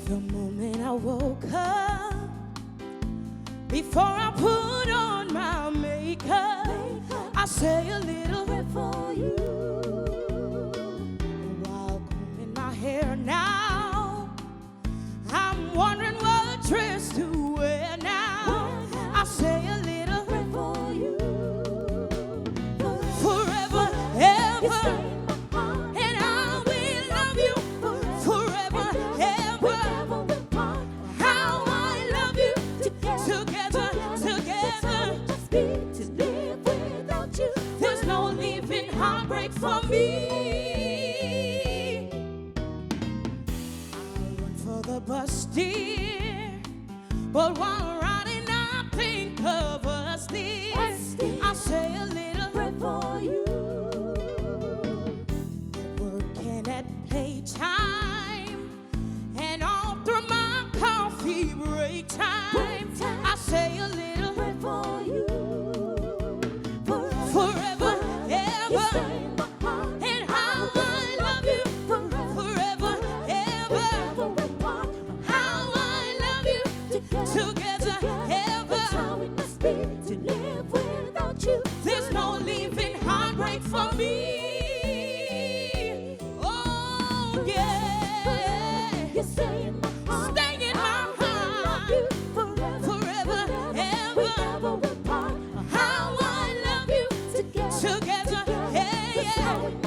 The moment I woke up, before I put on my makeup, I say a little prayer for you. While combing my hair now, I'm wondering what dress to wear now. I say a little prayer for you. Forever, ever. For me, I run for the bus, dear, but while riding I think of us, dear. I say a little prayer for you. Working at playtime and all through my coffee break time, I say a little prayer for you. Forever, ever. Together, ever. To live without you. There's no leaving heartbreak for me. Oh, yeah. You stay in my heart. Stay in my heart. Forever, ever. How I love you. Together, yeah, yeah.